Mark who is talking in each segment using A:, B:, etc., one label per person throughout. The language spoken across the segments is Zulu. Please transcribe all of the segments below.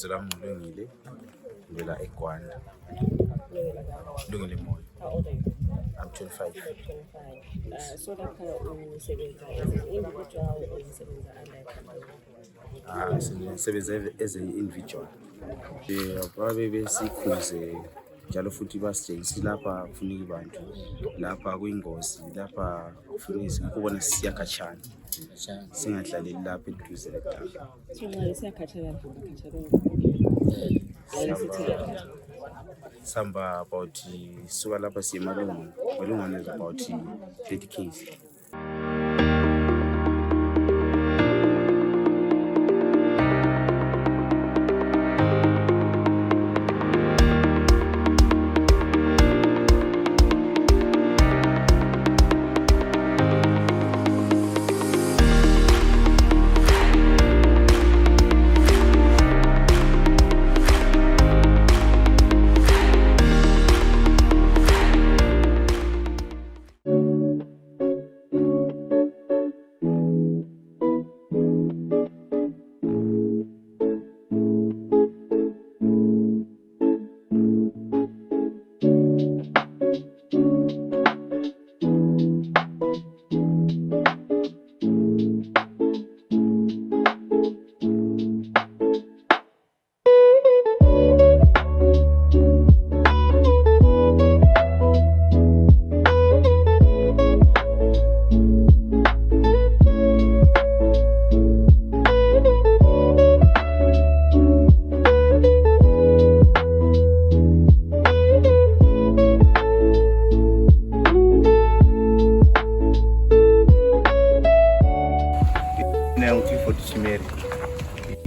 A: Lami ngilungile ngivela eGwanda. Lungile moyo.
B: How old are you?
A: I'm 25.
B: 25. So lapha usebenza as an individual or usebenza under a company?
A: Ngisebenza as an individual. Babe besikhuze njalo futhi basitshengisa lapha kufuneka abantu. Lapha kuyingozi, lapha kufuneka ukubona siyakhatshana. Singadlaleli lapha eduze letafula.
B: So nxa isiyakhatshana
A: Samba about suka lapha siye Malungana. Malungana is about 30 km.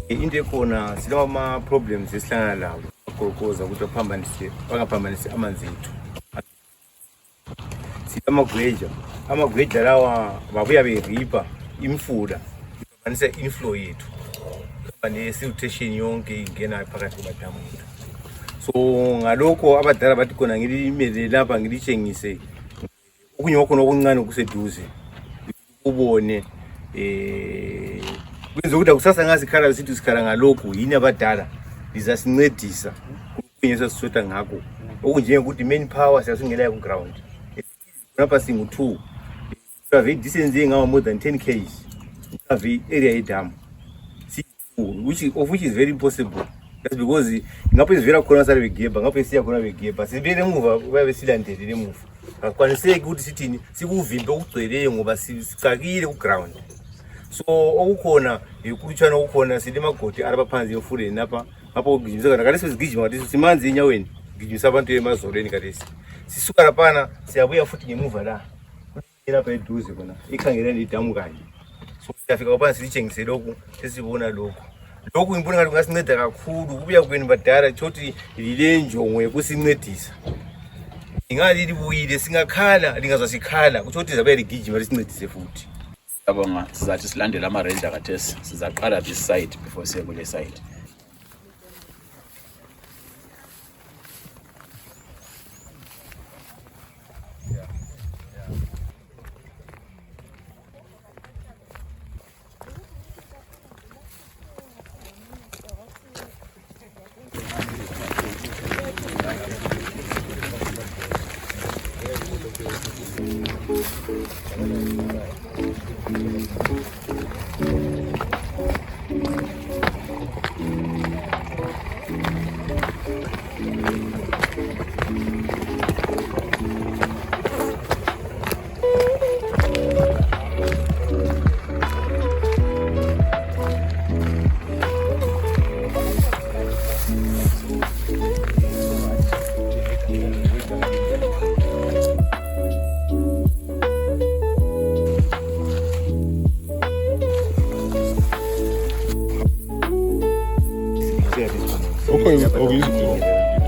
A: Into ekhona silama problems esihlangana lawo ukugqokoza ukuthi bangaphambanisi amanzi ethu. Amagweja lawa babuya beripa imfula baphambanisa inflow yethu. Bande siltation yonke ingena phakathi kwamadamu ethu. So ngalokho abadala bathi khona ngilimele lapha ngilitshengise okunye khona okuncane kuseduze ubone kwenza ukuthi akusasa ngasikhala sithi sikhala ngalokho yini abadala bizasincedisa ukuyesa sisweta ngakho okunjenge ukuthi main power siyasungela ku ground lapha singu2 survey distance ngawa more than 10 km survey area yedam which is very impossible. That's because ngapho isivela khona sale begeba ngapho siya khona begeba sibele emuva babe silandelele emuva akwaniseki ukuthi sithini sikuvimbe ukugcweleyo ngoba sikakile ku ground. So okukhona ikulutshana okukhona silemagodi arabaphansi emfuleni lapha ngapho ukugijimisa kana kalesi sigijima ngathi simanzi enyaweni gijimisa abantu emazolweni kalesi sisuka lapha siyabuya futhi ngemuva la lapha eduze khona ikhangeleni idamu kanye. So siyafika lapha silitshengise lokhu sesibona lokhu ngibona ngathi kungasinceda kakhulu kubuya kweni badala thothi lile njongo yokusincedisa ingali libuyile singakhala lingazasikhala ukuthi zabe ligijima lisincedise futhi.
C: Abonga sizathi silandele ama-ranger kathesi sizaqala this side before siye kule side.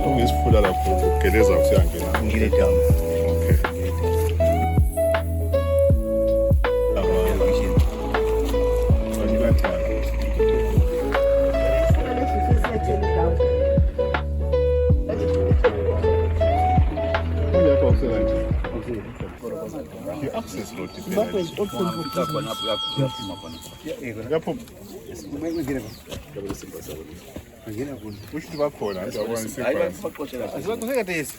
D: Okuyisifula lapho ugeleza kusiyangena
A: Ngile damu.
D: access road
A: Yeah, Angena kuno.
D: Kushuthi bakhona ngiyabona
C: Hayi
D: isequence.
C: bakuxoxela.
A: Asibakuseka tesi.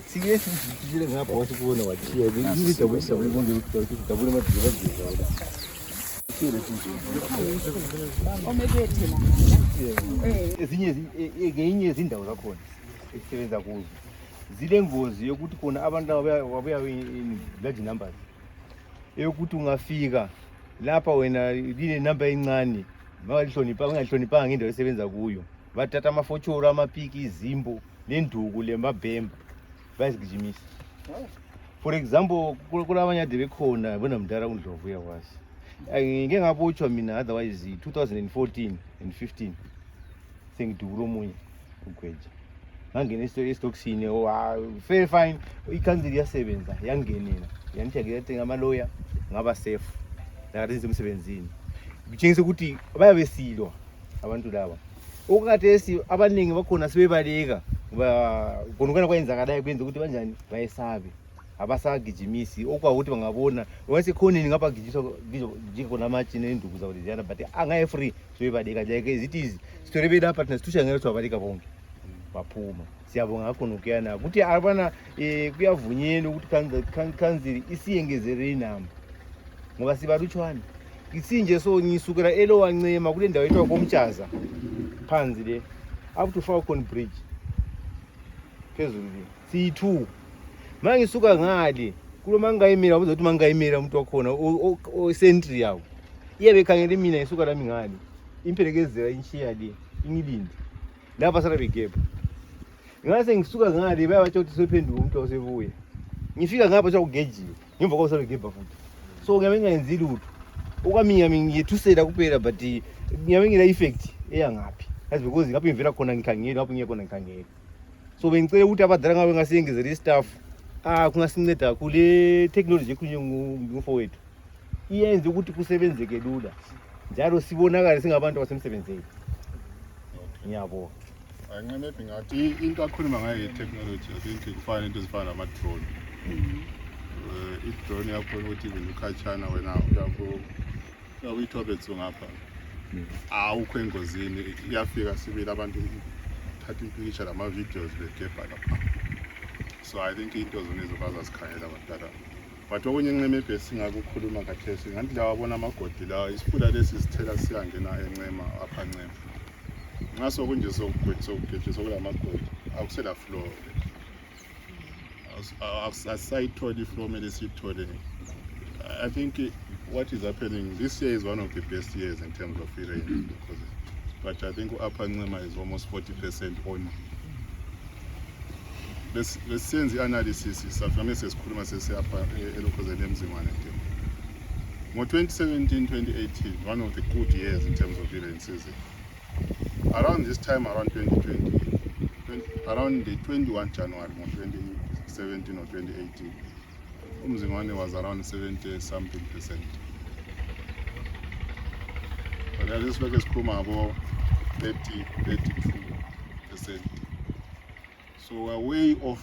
A: Sike sijile ngapha wasibona wathi yini double konke ukuthi double madivide. Ezinye ngenye izindawo zakhona esisebenza kuzo zile ngozi yokuthi khona abantu ababuya in large numbers eyokuthi ungafika lapha wena line number encane ungahloniphanga ngendawo esebenza kuyo bathatha amafotshoro amapiki izimbo nenduku lemabhemba bayazigijimisa. For example kulabanye ade bekhona bona mdala uNdlovu uyakwazi ngeke ngabotshwa mina otherwise 2014 and 15 sengidubulo omunye ugweja ngangena estoksini very fine i-council yasebenza yangenela yanthi akuyathenga ama-lawyer ngaba safe lakathi emsebenzini kutshengisa ukuthi bayabesilwa abantu laba okukhathesi abaningi bakhona sebebaleka konokana kwayenzakalayo kwenza ukuthi banjani bayesabe abasagijimisi okwakuthi bangabona wasekhoneni ngapha gijiswa khona amatshe nenduku zawo leziyana but angaye free sebebaleka like izithi story belapha thina sithusha ngelo twabaleka bonke baphuma. Siyabonga ngakho nokuyana ukuthi abana kuyavunyelwa ukuthi council isiyengezele inamba ngoba sibalutshwana isinje so ngisukela elowancema kule ndawo ethiwa komtshaza phansi le up to Falcon Bridge phezulu le C2 mangisuka ngale kulo mangayimela uzothi mangayimela umuntu wakhona o sentry yawo iyabe khangela mina ngisuka lami ngale impelekezela inshiya le ingilindi lapha sala begebha ngase ngisuka ngale bayabatsho ukuthi sephenduka umuntu osebuya ngifika ngapha sokugejiwe ngemva kwasala begebha futhi so ngiyabe ngenzi lutho okwaminya ngiyethusela kuphela but ngiyabe ngila effect eyangaphi as because ngapha ngivela khona ngikhangela ngapha ngiyekona ngikhangela so bengicela ukuthi abadala ngabe ngasengezela istaff kungasinceda kule technology ekhulunywe ngumfowethu iyenze ukuthi kusebenzeke lula njalo sibonakala singabantu abasemsebenzini. Ngiyabonga.
D: Maybe ngathi into akhuluma ngayo i-technology I think kufana into ezifana nama-drone. I-drone yakhona ukuthi ukhatshana wena uyitobethu ngapha awukho engozini iyafika sibili abantu thatha impikitsha lama-videos begebha lapha. So I think into zona ezobazazikhangela abadala but okunye ncema esingakukhuluma khathesi ngathi la wabona amagodi la isifula lesi sithela siyangena encema apha ncema ngaso kunje sokugwethe sokulamagodi akusela floor asayitholi ifloor mele siyithole. I think what is happening this year is one of the best years in terms of rain but I think upper ncema is almost 40% on. Let's sense the analysis safame sesikhuluma sesiyapha elokhozeni emzimane nje. Ngo-2017-2018 one of the good years in terms of rain season. Around this time around 2020 around the 21 January 2017 or 2018 umzimane was around 70 something percent. But at this look sikhuluma abo 32%. So a way of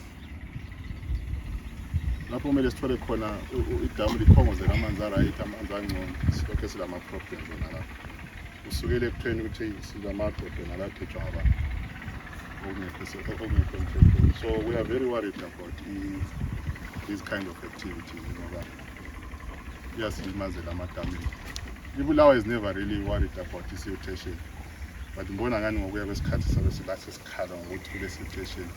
D: lapho kumele sithole khona idamu likhongozela amanzi aright amanzi angcono silokho silama-problems wona lapho usukele ekutheni ukuthi silama-problem alathethwa ngabantu okungekho emthethweni. So we are very worried about these kind of activities ngoba iyasimazela amadamu. iBulawayo is never really worried about i-situation but ngibona ngani ngokuya kwesikhathi sabe silahle sikhala ngokuthi kule situation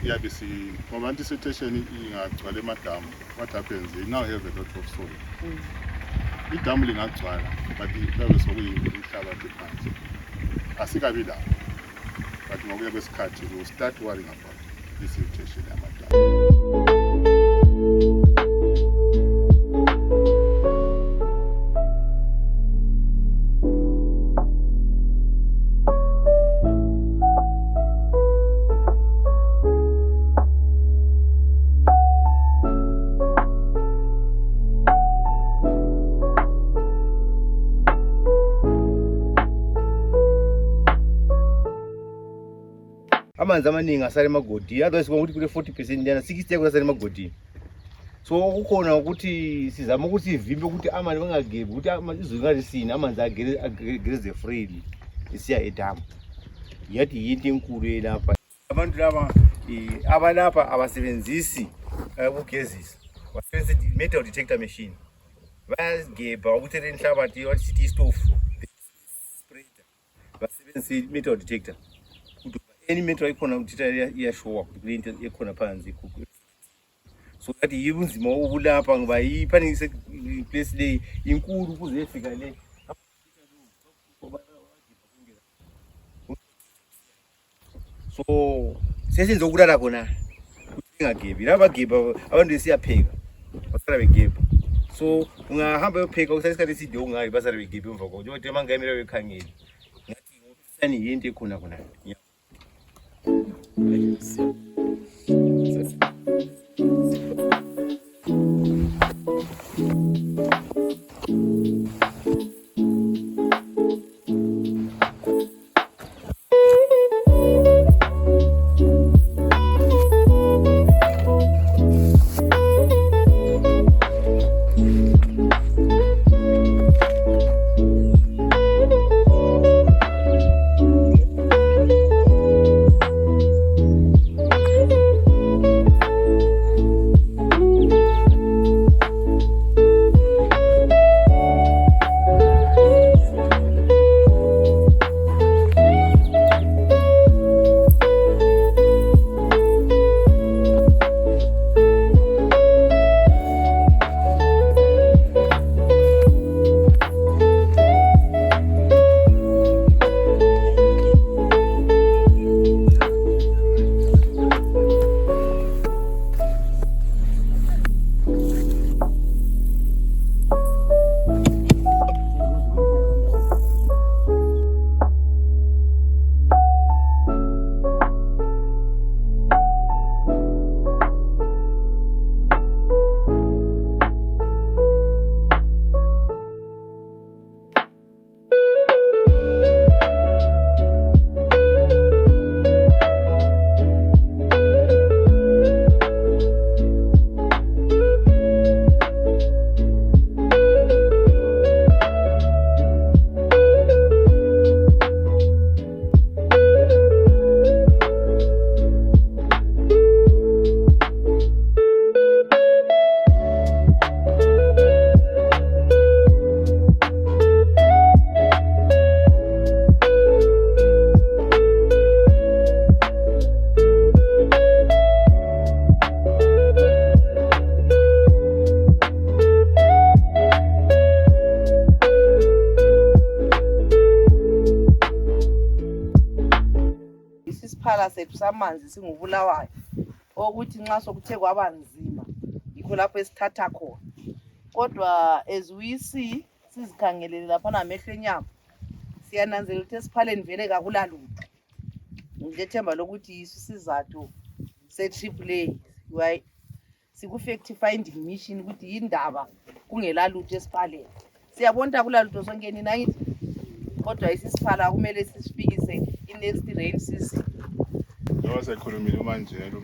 D: iyabe ngoba anti-situation ingagcwala emadamu. What happens, they now have a lot of soil. Idamu lingagcwala but kuyabe sokuyinhlabathi phansi asikabi lapho but ngokuya kwesikhathi we will start worrying about this situation yamadamu. amanzi amaningi asale emagodini otherwise ukuthi kule 40% yana 60 asale emagodini
A: So kukhona ukuthi sizama ukuthi ivimbe ukuthi amanzi bangagebi ukuthi izulu ngalisina amanzi ageleze freely isiya edamu. Yathi yinto enkulu lapha. Abantu laba abalapha abasebenzisi ukugezisa. Basebenzisa metal detector machine. Bayagebha ukuthi enhlabathi wasithi istove. Spreader. Basebenzisa metal detector. Any metal ikhona ukuthi iyashowa kule into ekhona phansi ikho. So that yibunzima obulapha ngoba iphanise place le inkulu kuze efika le. So sesenze ukulala khona ungagebi laba geba abantu siyapheka basala begeba. So ungahamba uyopheka usayisikhathi eside ungayi basala begeba emva kwakho njengoba mangamela bekhangeli ngathi ngofisani yento ekhona khona.
E: Isiphala sethu samanzi singubulawayo ukuthi nxa sokuthe kwaba nzima yikho lapho esithatha khona. Kodwa as we see sizikhangelele lapha namehlo enyama siyananzelela ukuthi esiphaleni vele kakulalutho. Ngilethemba lokuthi yiso isizathu se-trip le siku-fact finding mission ukuthi yindaba kungelalutho esiphaleni. Siyabona kulalutho sonke nina yithi kodwa isiphala kumele sisifikise in-next rain season.
D: Njengoba sekhulumile manje lo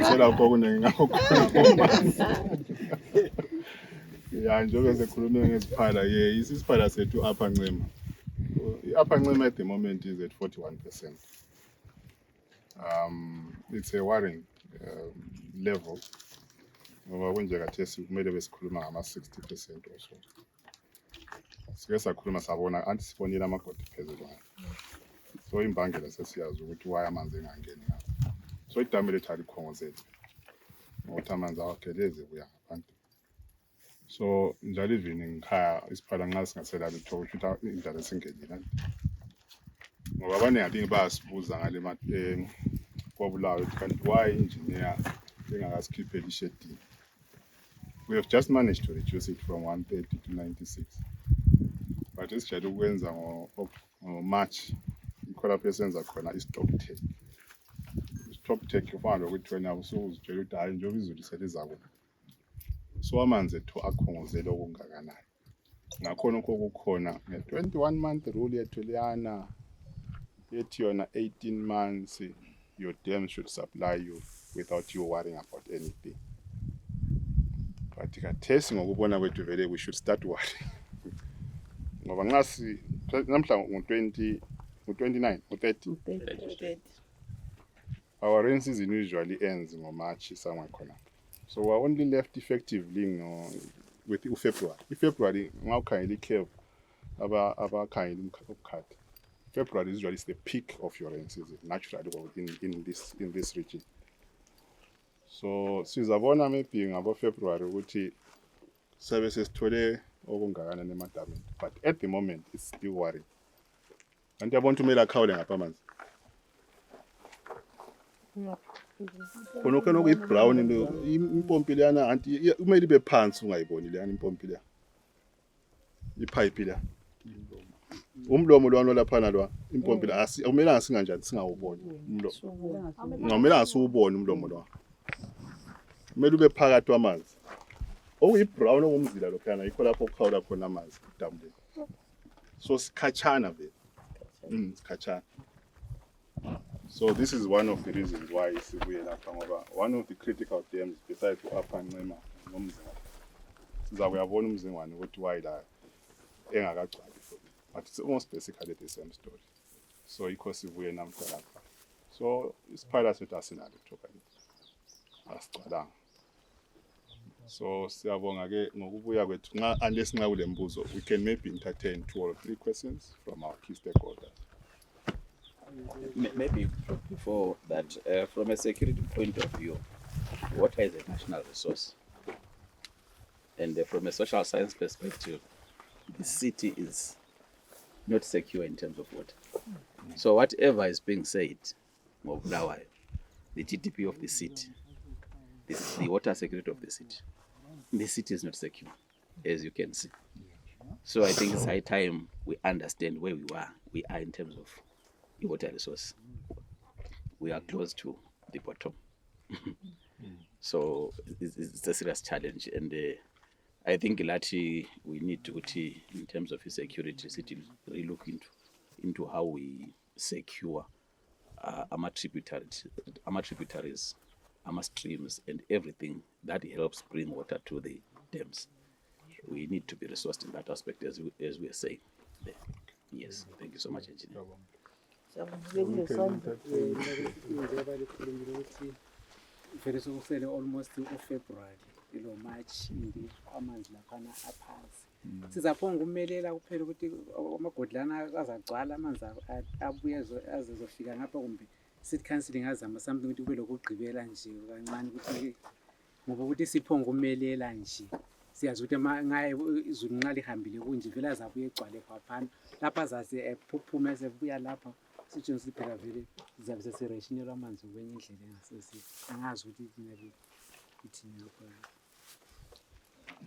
D: sela kokunye ngakho ya njengoba sekhulumile ngesiphala isiphala sethu Upper Ncema. Upper Ncema at the moment is at 41%. It's a worrying level ngoba kunje kathesi kumele besikhuluma ngama-60% or so. Sike sakhuluma sabona anti sibonile amagodi phezulu. So imbangela sesiyazi ukuthi why amanzi engangeni ngapha. So idamu lethu alikhongozeli ngokuthi amanzi awageleze kuya ngaphandle. So njalo even ngikhaya isiphala nxa singasela lutho ukuthi indlela esingenile. Ngoba abaningi abingi bayasibuza ngale kwabulawa kanti why engineer engakasikhipheli ishedini. We have just managed to reduce it from 130 to 96. But esijayele ukwenza ngo-March ikhona esenza khona i-stock take. I-stock take ufana nokuthi wena usuzitshela ukuthi hayi njengoba izulu selizakuba. So amanzi ethu akhongozela okungakanani. Ngakhona okukhona nge-21 month rule yethu liyana yethi yona 18 months your dam should supply you without you worrying about anything. But khathesi ngokubona kwethu vele we should start worrying. Ngoba nxa si namhla ngo-29 ngo-30 our rain season usually ends ngo-March somewhere khona. So we're only left effectively with uFebruary. February ngawukhangela i-curve abakhangela ukukhatha. February usually is the peak of your rain season naturally in this region. So sizabona maybe ngabo February ukuthi sabe sesithole okungakanani emadamini, but at the moment it's still worrying. Kanti yabona umela akhawule ngapha amanzi. Khona kuyi brown into impompi leyana anti umele ibe phansi ungayiboni leyana impompi leya. Ipipe leya. Umlomo lwana lapha nalwa impompi la akumelanga singanjani singawuboni umlomo. Ngamela ngasuwubona umlomo lwa. Kumele ube phakathi kwamanzi. Okuyi brown okumzila lokho yana yikho lapho okukhawula khona amanzi edamini. So sikhachana vele. Sikhachana. So this is one of the reasons why sibuye lapha ngoba one of the critical dams besides uApha Ncema nomzingwane. Sizakuyabona umzingwane ukuthi why la engakagcwali. But it's almost basically the same story. So yikho sibuye namhla lapha. So isiphala sethu asinalo thokani. Asicalanga. So siyabonga ke ngokubuya kwethu unless nxa kule mbuzo we can maybe entertain 2 or 3 questions from our key stakeholders.
C: Maybe before that, from a security point of view, water is a national resource. And from a social science perspective, the city is not secure in terms of water. So whatever is being said, the GDP of the city, the water security of the city is not secure, as you can see. So I think it's high time we understand where we are in terms of the water resource. We are close to the bottom. So it's a serious challenge, and I think Lati we need to, in terms of security, city really look into how we secure our tributaries, our streams, and everything that helps bring water to the dams. We need to be resourced in that aspect, as we are saying there. Yes, thank you so much, Engineer.
F: Vele sokusele almost uFebruary ilo March indi amanzi laphana aphansi. Sizaphonga ukumelela kuphela ukuthi amagodlana azagcwala amanzi abuye azozofika ngapha kumbe city council ngazama something ukuthi kube lokugqibela nje kancane ukuthi ngoba ukuthi siphonga ukumelela nje. Siyazi ukuthi ngaye izulu nxa lihambile kunje vele azabuye egcwale kwaphana lapha zaze ephuphume sebuya lapha sithi siphela vele sizabe sesirationyelwa amanzi kwenye indlela engasesi angazi ukuthi maybe ithini lokho.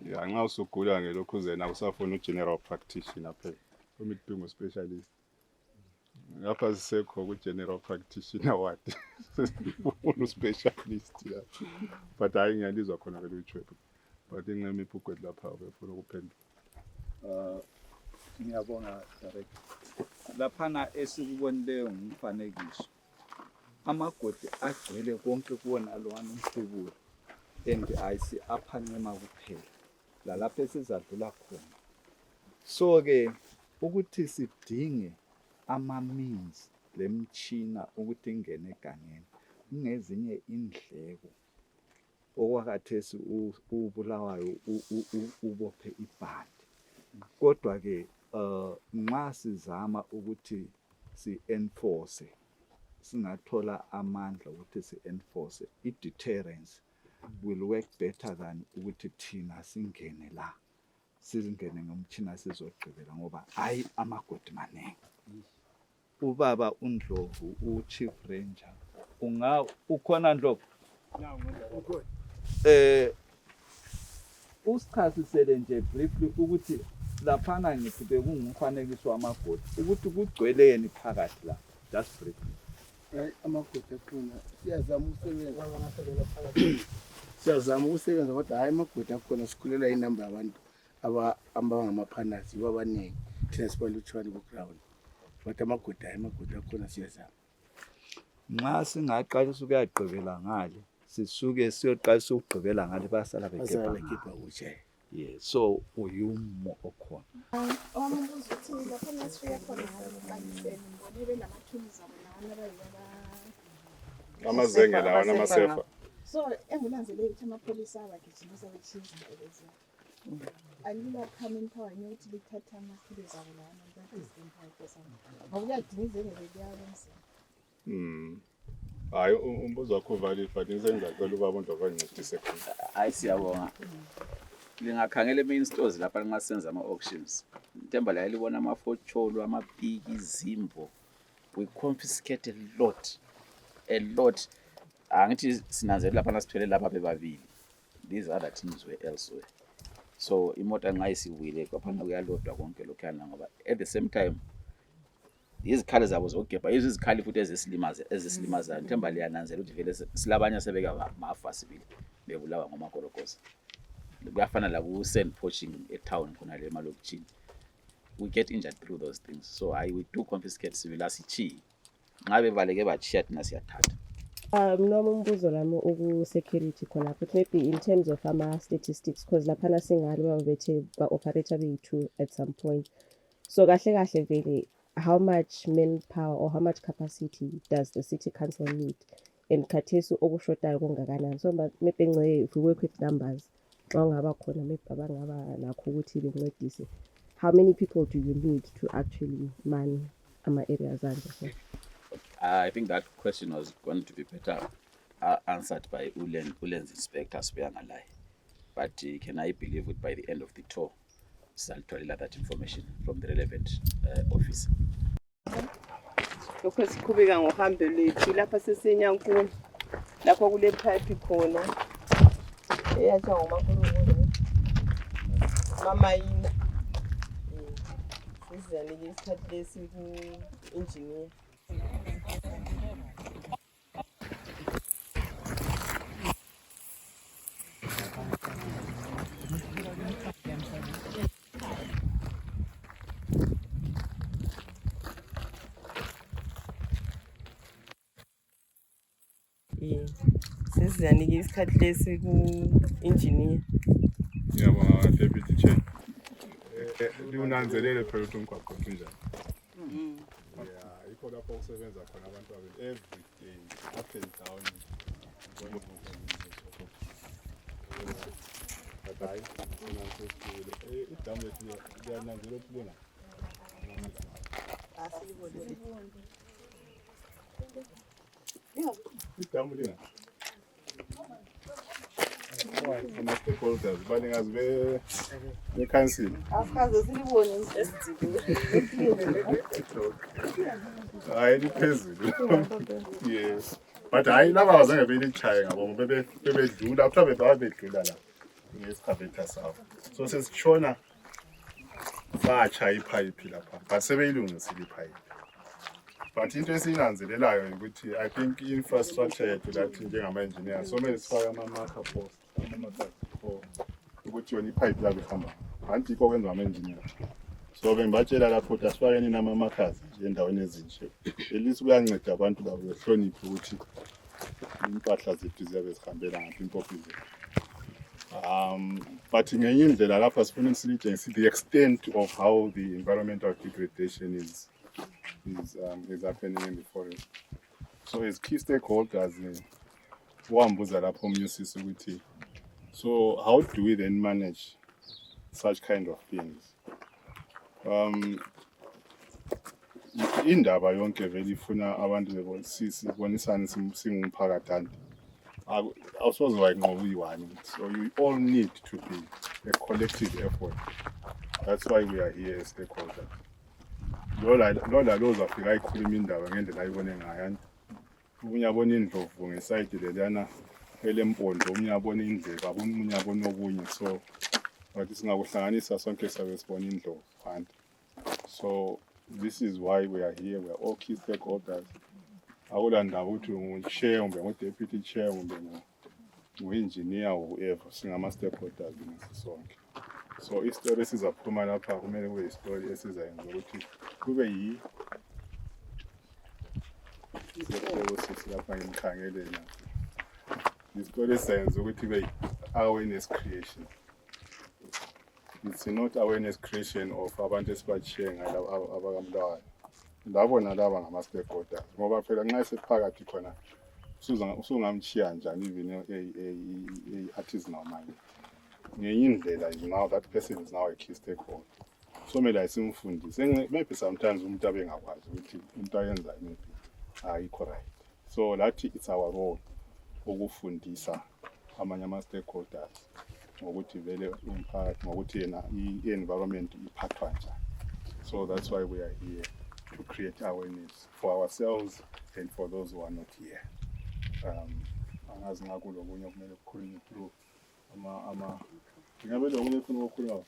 D: Yeah, nxa usugula ngelokhu zena usafuna general practitioner phela umidingo specialist. Ngapha sisekho ku general practitioner ward. Ufuna specialist la. But hayi ngiyalizwa khona vele uthwele. But ingqeme iphukwe lapha befuna ukuphendula.
G: Ngiyabonga direct. Laphana esikubonile ngumfanekiso. Amagodi agcwele konke kuwona lwana umhlubulo. And ayisi Apha Ncema kuphela. La lapha esizadlula khona. So ke ukuthi sidinge ama means lemtchina ukuthi ingene egangeni. Kungezinye indleko. Okwakhathesi ubulawayo ubophe ibhandi. Kodwa ke nxa sizama ukuthi si-enforce, singathola amandla ukuthi si-enforce, i-deterrence will work better than ukuthi thina singene la. Sizingene ngomtshina sizogqibela ngoba hayi amagodi maningi. Ubaba uNdlovu, u-Chief Ranger, ukhona Ndlovu? Usichasisele nje briefly ukuthi laphana ngithi bekungumfanekiso wamagodi ukuthi kugcweleni phakathi la, just briefly.
H: Amagodi akhona siyazama ukusebenza kodwa hayi amagodi akhona sikhulela inamba yabantu abangamaphanazi babaningi thina sibalutshwane ku-ground. But amagodi akhona siyazama.
G: Nxa singaqalisa ukuyagqibela ngale sisuke siyoqalisa ukugqibela ngale basala
H: basala
G: begebha.
H: begebha kutshe.
G: Yeah, so uyumo okhona.
I: Owambuza ukuthi lapho nasifika khona ngabaliseni ngibone benamathuluzi abo lawana abayiba
D: Amazenge lawa namasefa.
I: so enginanzelele ukuthi amapholisa abagijimisa bechiza into lezi alila common power nyokuthi lithatha amathuluzi abo lawana bakuzimpa kwesana ngoba kuyadinga izenge bekuyabonisa
D: Hayi umbuzo wakho valid but ngizengicela uba abantu abancedise khona.
C: Hayi siyabonga. Lingakhangela main stores lapha nxa senza ama-auctions. Ntemba la libona amafocholo, amapiki, izimbo. We confiscate a lot. Angithi sinanzela lapha nasithwele lapha bebabili. These other teams were elsewhere. So imota nxa isiwile kwaphana kuyalodwa konke lokhana ngoba at the same time izikhali zabo zokugebha izikhali futhi ezisilimazayo. Ntemba liyananzela ukuthi vele silabanye asebeka mafa sibili bebulawa ngomagolokoza. Kuyafana la ku-sand poaching e-town khona le malokishini. We get injured through those things. So we do confiscate civil asichi. Ngabe valeke bachiya thina siyathatha.
B: Noma umbuzo lami uku-security khona but maybe in terms of ama-statistics because laphana singali babethe ba-operator beyi-2 at some point. So kahle vele how much manpower or how much capacity does the city council need? And khathesi okushotayo kungakanani? So maybe if we work with numbers, xa ungaba khona maybe abangaba nakho ukuthi bencedise. How many people do you need to actually man ama-areas anje?
C: I think that question was going to be better answered by Ulen's inspector Sibyangalai. But can I believe it by the end of the tour? I'll tell you that information from the relevant office.
E: Lokho sikhubeka ngohambe lethu lapha sesenyankulu lapho kule pipe khona eyatsha ngomakhulu mama yini sizalike isikhathi lesi ku-engineer. Sizanike isikhathi lesi ku-engineer.
D: Ngiyabonga Deputy Chair. Liwunanzelele phela ukuthi umgwaqo unjani. Yeah, ikho lapho kusebenza khona abantu every day up and down. Hayi, idamu lethu liyananzela ukubona. Idamu lina. Ama-stakeholders baningazi be-council.
E: Asikaze silibone esidzibile.
D: Hayi liphezulu. Yes. But hayi laba azange belichaye ngabo bebedlula mhlawumbe babedlula la ngesikhavetha sabo. So sesitshona batsha ipipe lapha. But sebeyilungisile ipipe. But into esiyinanzelelayo ukuthi I think infrastructure yethu lathi njengama-engineer somele sifake ama-marker post for ukuthi yona ipipe labo ihamba. Anti yikho kwenziwa ama-engineer. So bengibatshela lapho ukuthi asifakeni nama-markers nje endaweni ezinje. Elisi kuyanceda abantu babo behloniphe ukuthi impahla zethu ziyabe zihambela ngaphi impompi zethu. But ngenye indlela lapha sifuna silitshengise the extent of how the environmental degradation is happening in the forest. So as key stakeholders, wambuza lapho umnyusisi ukuthi so how do we then manage such kind of things? Indaba yonke vele ifuna abantu sibonisane singumphakathi. Awusoze wayinqoba uyi-one. So you all need to be a collective effort. That's why we are here as stakeholders. Lola uzafika ayikhuluma indaba ngendlela ayibone ngayo. Omunye abona indlovu ngesayidi leliyana elempondo, omunye abona indlebe, omunye abona okunye. So bathi singakuhlanganisa sonke sabe sibona indlovu phandle. So this is why we are here. We are all key stakeholders. Awulandaba ukuthi ungu-chair kumbe ngu-deputy chair kumbe ngu-engineer or whoever, singama-stakeholders sonke. So isitori esizaphuma lapha kumele kube isitori esizayenza ukuthi kube sisi lapha ngimkhangeleni. isikole sayenza ukuthi kube awareness creation. It's not awareness creation of abantu esibachiye ngalabo abakamlayo. Labo nalaba ngama-stakeholders ngoba phela nxa sephakathi khona usungamchiya njani even i-artisanal mine. Ngenye indlela now that person is now a key stakeholder. So mele simfundise maybe sometimes umuntu abengakwazi ukuthi into ayenza maybe ayikho right. So that it's our role ukufundisa amanye ama-stakeholders ngokuthi vele impact ngokuthi yena i-environment iphathwa njani. So that's why we are here, to create awareness for ourselves and for those who are not here. Angazi ngakulo okunye kumele kukhulunywe through ngabe lo okunye ufuna ukukhuluma.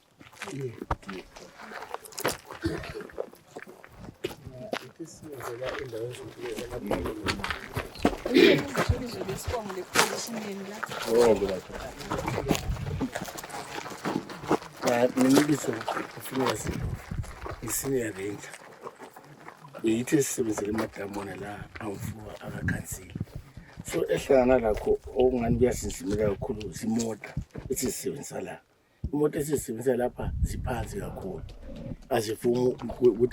H: Ngibizo ufuna isenior ranger. Yithi sisebenzele emadamona la amfuwa akakhansile. So ehlangana lakho okungani kuyasinzimela kakhulu zimota esisebenzisa la. Imoto esisebenzisa lapha ziphansi kakhulu. Azivumi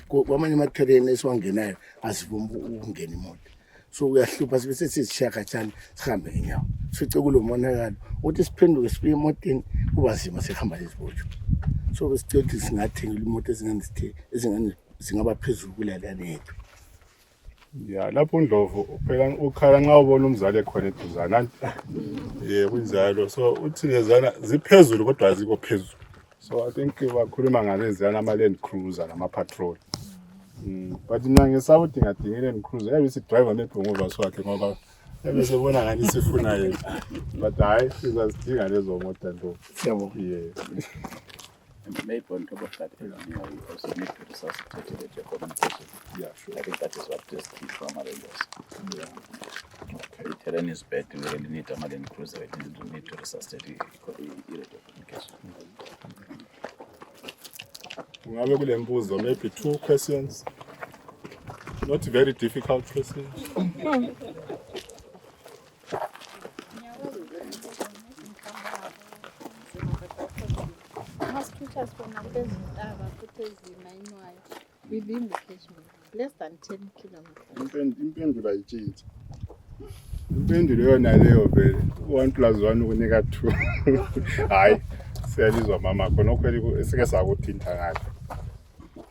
H: kwamanye amaterrain esiwangenayo azivumi ukungena imoto. So uyahlupha sibe sesizishaka kanjani sihambe ngenyawo. Sifice kulomonakalo uthi siphenduke sibe emoteni kuba nzima sihamba lezibotsho. So besicela ukuthi singathengela imoto ezingani zingaba phezulu kulalana yethu.
D: Yeah, lapho uNdlovu phela ukhala nxa ubona umzali ekhona eduzana. Kunjalo. So uthi lezana ziphezulu kodwa azikho phezulu. So I think bakhuluma ngalezana ama-Land Cruiser nama-patrol. But mina ngisaba ukuthi ngadinga i-Land Cruiser yabe sidriver nebhongoza swakhe ngoba yabe sebona ngani sifuna yena. But hayi sizazidinga lezo moto Ndlovu.
H: Siyabonga.
C: And maybe on top of that, you also need to resuscitate your communication.
D: Yeah, sure.
C: I think that is what is key for our rangers. Yeah. The terrain is bad. We really need a Land Cruiser. We need to resuscitate radio communication.
D: Ngabe kule mbuzo maybe 2 questions. Not very difficult questions.
I: Within the catchment, less than 10 kilometers.
D: Impendulo ayitshintshi. Impendulo yona leyo vele 1 + 1 ukunika 2. Hayi siyalizwa mama khona okweli esike sakuthinta ngathi.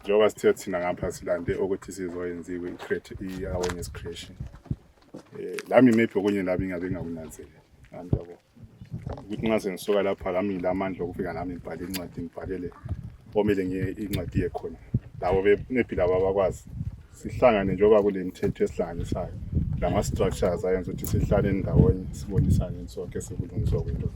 D: Njengoba sithe thina ngapha silande ukuthi sizoyenziwe i-create i-awareness creation. Lami maybe okunye lami ngabe ngakunanzela. Ngiyabo. Ukuthi nxa sengisuka lapha lami lamandla okufika nami ngibhale incwadi ngibhalele omele ngiye incwadi yekhona. Labo maybe laba abakwazi sihlangane njengoba kule mithetho esihlanganisayo lama structures ayenza ukuthi sihlale ndawonye sibonisane sonke sikulungiswa kwento.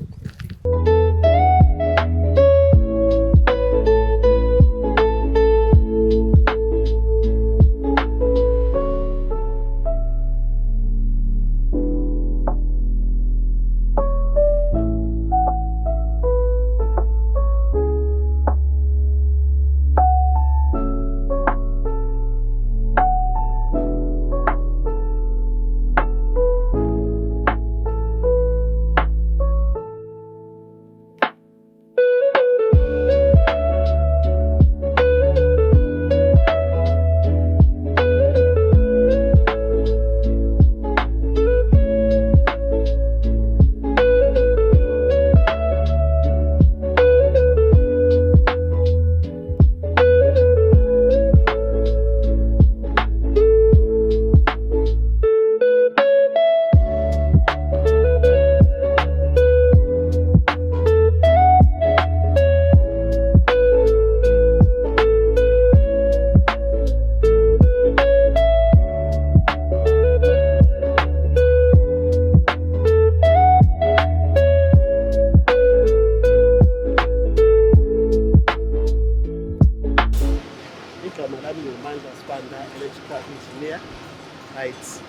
J: heights.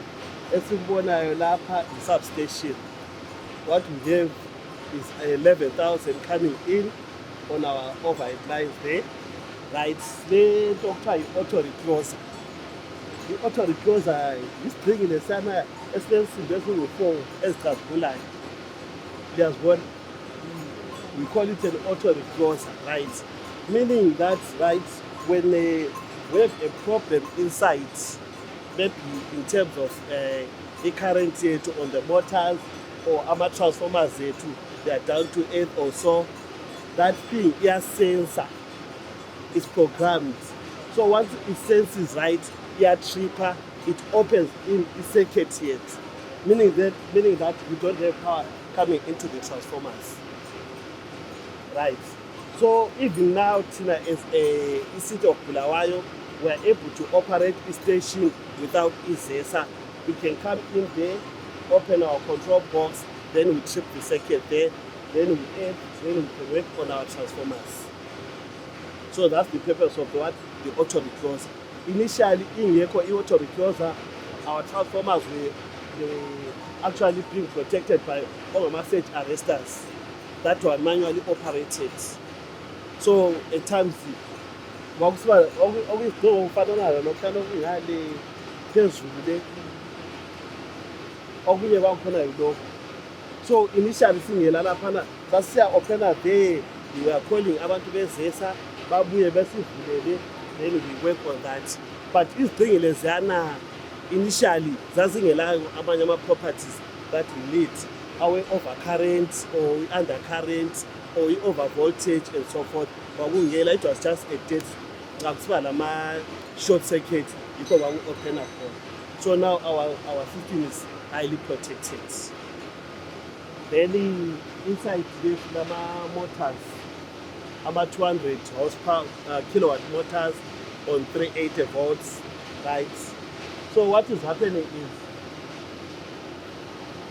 J: Esikubonayo lapha substation. What we have is 11,000 coming in on our overhead lines there. Right, le doctor auto recloser. The auto recloser is bringing the sana expensive vessel for ezicabulayo. liyazibona, we call it an auto recloser, right? Meaning that, right, when we have a problem inside, maybe in terms of the current yethu on the motors or ama-transformers yethu, they are down to earth or so, that thing, your sensor is programmed. So once it senses right, your tripper, it opens in the circuit yet, meaning that we don't have power coming into the transformers. Right. So even now, Tina, as a city of Bulawayo, we are able to operate the station without ISESA. We can come in there, open our control box, then we trip the circuit there, then we add, then we can work on our transformers. So that's the purpose of what? The auto recloser. Initially, in Yeko auto recloser, our transformers were actually being protected by all message arresters that were manually operated. So at times, always do phenomenal, no kind of really phezulu. Okunye bakhona yilokho. So initially singela lapha sasiya opena there, we were calling abantu bezesa babuye besivulele, then we work on that. But izidingo leziyana initially zazingelayo amanye ama-properties that we need, our overcurrent or undercurrent or over voltage and so forth. Kwakungela, it was just a dead short circuit because we open up. So now our system is highly protected. Then inside this motors, about 200 horsepower kilowatt motors on 380 volts, right? So what is happening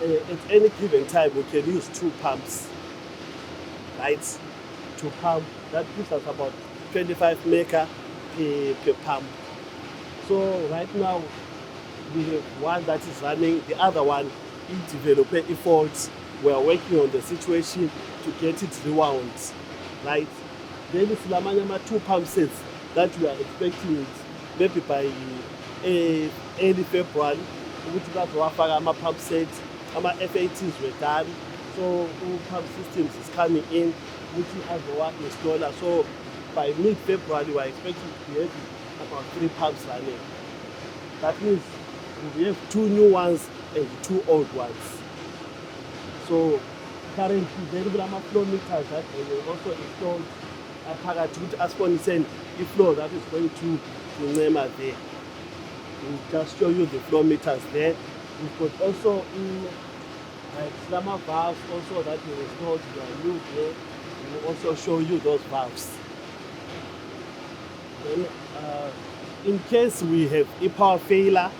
J: is at any given time we can use 2 pumps, right? 2 pump, that gives us about 25 mega per pump. So right now we have one that is running, the other one is developing a fault. We are working on the situation to get it rewound, right? Then it's Lamanyama 2 pump sets that we are expecting it maybe by early February. Which got our pump sets, our FATs were done. So all pump systems is coming in, which is our installer. So by mid-February we are expecting to have about 3 pumps running. That means we have 2 new ones and 2 old ones. So currently the regular flow meters that we will also install phakathi as for instance the flow that is going to Ncema there. We'll just show you the flow meters there. We've got also Slama valves also that we installed new there. We'll also show you those valves. Then in case we have a power failure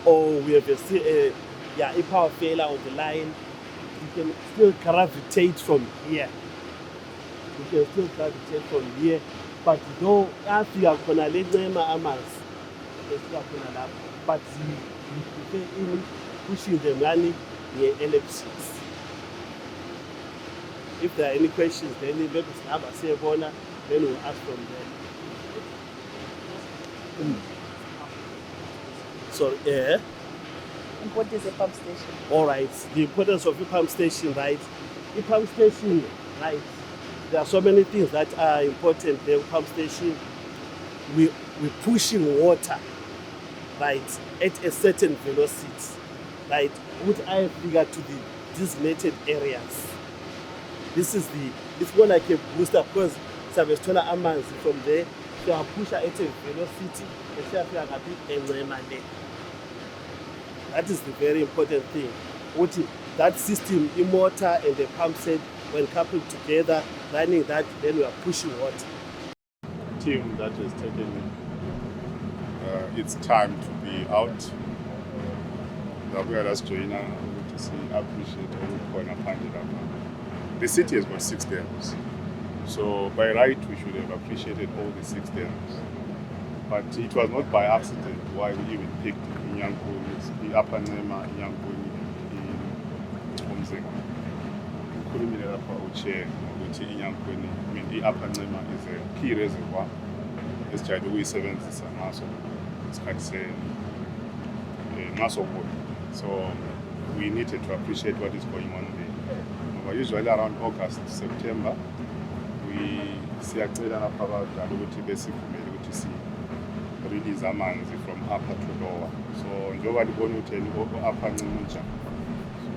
J: or we have a power failure on the line, we can still gravitate from here. But though after khona le Ncema amanzi esikhona lapha, but we prefer pushing them running near electrics. If there are any questions, then maybe sihamba siyebona, then we'll ask from them. So
I: What is a pump station?
J: All right, the importance of the pump station, right? The pump station, right? There are so many things that are important. The pump station, we're pushing water, right, at a certain velocity, right, which I figure to the designated areas. It's more like a booster because Savestona Amanzi from there, so I push at a velocity, that is the very important thing. Which is that system, the motor and the pump set, when coupled together, running that, then we are pushing water.
D: Team that has taken its time to be out. The city has got 6 dams. So by right, we should have appreciated all the 6 dams. But it was not by accident why we even picked Inyankoni, the Upper Ncema, Inyankoni, Umzekwa. Ukhulumile lapha uchair ukuthi Inyankoni, I mean the Upper Ncema is a key reservoir esijayele ukuyisebenzisa ngaso isikhathi ngaso. So we needed to appreciate what is going on there. usually around August, September, siyacela lapha abadala ukuthi besivumele ukuthi si-release amanzi from upper to lower. So njengoba libona ukuthi upper ncane njani. So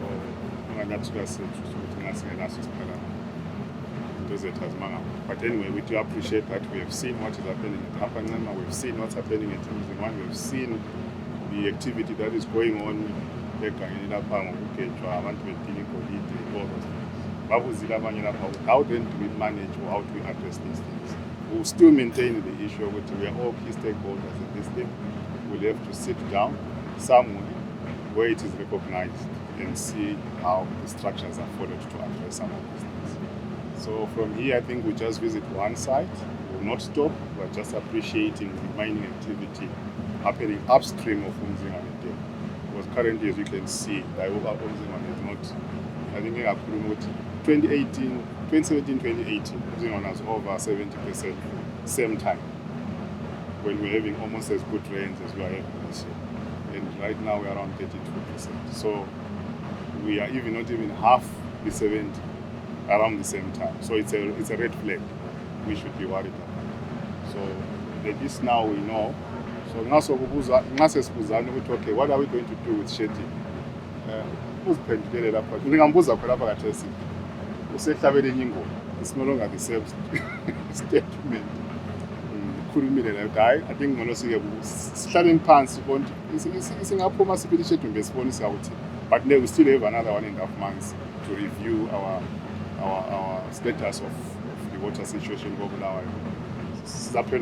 D: unganyathula sethu sokuthi ngasingenaso isiphakama. But anyway, we do appreciate that. We have seen what is happening at Upper Ncema, we've seen what's happening at Mzingwane, we've seen the activity that is going on how then do we manage or how do we address these things? We'll still maintain the issue of it. We are all key stakeholders in this thing. We'll have to sit down somewhere where it is recognized and see how the structures are followed to address some of these things. So from here, I think we just visit one site. We will not stop. We're just appreciating the mining activity happening upstream of Mzingwane. Because currently, as you can see, the Iowa Mzingwane is not. I think in 2017, 2018, Mzingwane was over 70% same time. When we're having almost as good rains as we are having this year. And right now, we're around 32%. So we are even not even half the 70. Around the same time. So it's a red flag we should be worried about. So at least now we know. So okay, what are we going to do with Shetty? It's no longer the same statement. I think but we still have another 1.5 months to review our status of the water situation in Bulawayo. After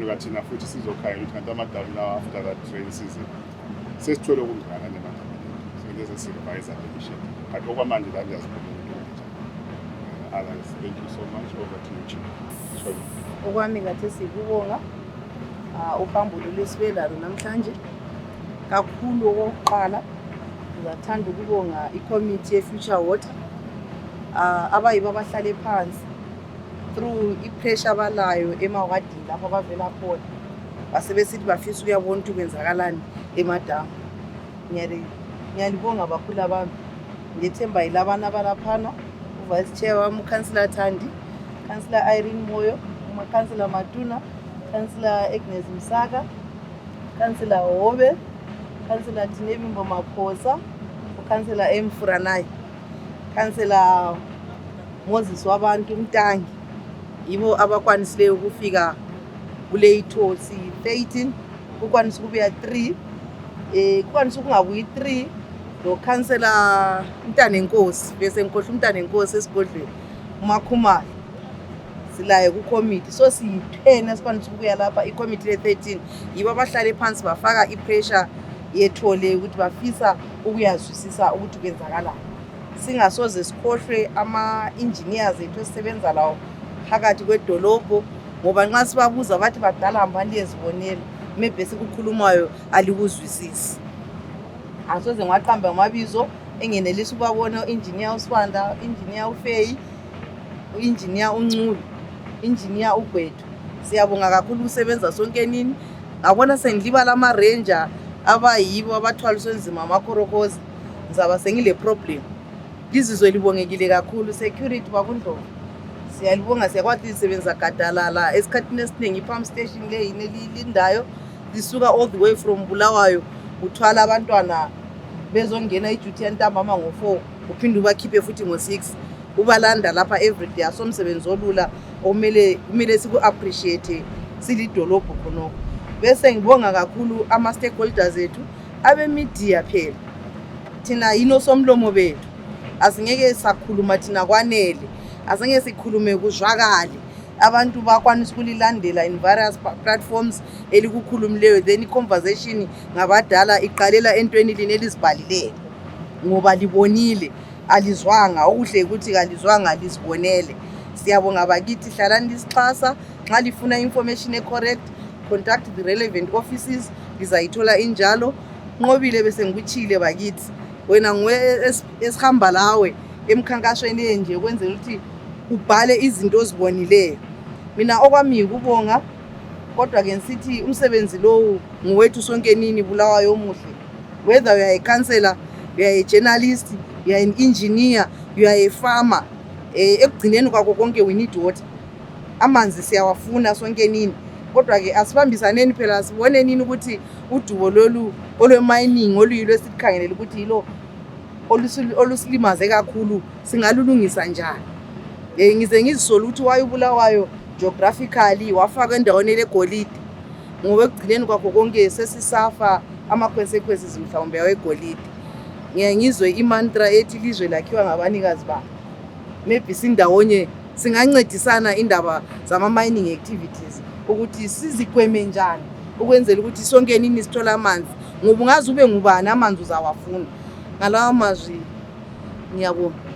D: that rain season. So there's a supervisor initiative. But over Monday, that just others. Thank you so much. Over to you, Chief.
E: Okwami ngathi sikubonga uhambo lwesibelalo namhlanje kakhulu okokuqala ngizathanda ukubonga iCommittee ye-Future Water abayibo abahlale phansi through ipressure abalayo emawadini lapho abavela khona basebesithi bafisa ukuyabona ukuthi kwenzakalani emadamu. Ngiyalibonga abakhulu abami ngethemba yilabana abalaphana uvice chair wami uCouncillor Thandi, Councillor Irene Moyo, uMaCouncillor Matuna, Councillor Agnes Msaka, Councillor Hobe, Councillor Tinebi Mbomaphosa, uCouncillor M Furanai, Councillor Moses Wabantu Mtangi. Yibo abakwanisileyo ukufika kule ithosi 13 ukwanisa ukubuya 3 kwanisa ukungabuyi 3 lo Councillor Mtanenkosi bese ngikhohle Mtanenkosi esigodlweni uMakhumalo silaye ku committee so si10 esikwanisa ukubuya lapha iCommittee le13 yibo abahlale phansi bafaka ipressure yethole ukuthi bafisa ukuyazwisisa ukuthi kwenzakala singasoze sikhohlwe ama-engineers ethu esisebenza lawo phakathi kwedolobho ngoba nxa sibabuza bathi badala hambani liyezibonela maybe sikukhulumayo alikuzwisisi. Asoze ngwaqamba ngamabizo engenelisa ukubabona u-engineer uSibanda, u-engineer uFeyi, u-engineer uNculu, engineer uGwethu. Siyabonga kakhulu ukusebenza sonke nini. Ngabona sengilibala ama-ranger abayibo abathwaliswe nzima amakhorokozi ngizaba sengile problem. Lizizwe libongekile kakhulu security bakundlovu. Siyalibonga siyakwazi isebenza gadalala esikhathini esiningi i-pump station le yinelindayo lisuka all the way from Bulawayo uthwala abantwana bezongena iduty yantambama ngo4 uphinde ubakhiphe futhi ngo6 ubalanda lapha everyday asomsebenzi olula kumele siku appreciate silidolobho khonoko. Bese ngibonga kakhulu ama stakeholders ethu abe media phela thina yino somlomo bethu asingeke sakhuluma thina kwanele asingeke sikhulume kuzwakali abantu bakwanisa ukulilandela in various platforms elikukhulumileyo then i-conversation ngabadala iqalela entweni linelizibhalileyo ngoba libonile alizwanga okuhle ukuthi kalizwanga lisibonele. Siyabonga bakithi hlalani lisixhasa nxa lifuna information ecorrect contact the relevant offices lizayithola injalo. Nqobile bese ngikuchile bakithi wena ngwe esihamba lawe emkhankasweni enje kwenzela ukuthi ubhale izinto ozibonileyo. Mina okwami ukubonga kodwa ke nsithi umsebenzi lo ngowethu sonke nini Bulawayo omuhle. Whether you are a councillor, you are a journalist, you are an engineer, you are a farmer, ekugcineni kwako konke we need water. Amanzi siyawafuna sonke nini. Kodwa ke asibambisaneni phela sibone nini ukuthi udubo lolu olwe-mining oluyilo esikhangelele ukuthi yilo olusilimaze kakhulu singalulungisa njani. Ngize ngizisola ukuthi wayubulawayo geographically wafaka endaweni legolide ngoba ekugcineni kwakho konke sesisafa ama-consequences mhlawumbe awegolide. Ngizwe imantra ethi ilizwe lakhiwa ngabanikazi ba maybe sindawonye singancedisana indaba zama-mining activities ukuthi sizigweme njani ukwenzela ukuthi sonke nini sithola amanzi ngoba ungaze ube ngubani amanzi uzawafuna. Ngalawa mazwi ngiyabonga.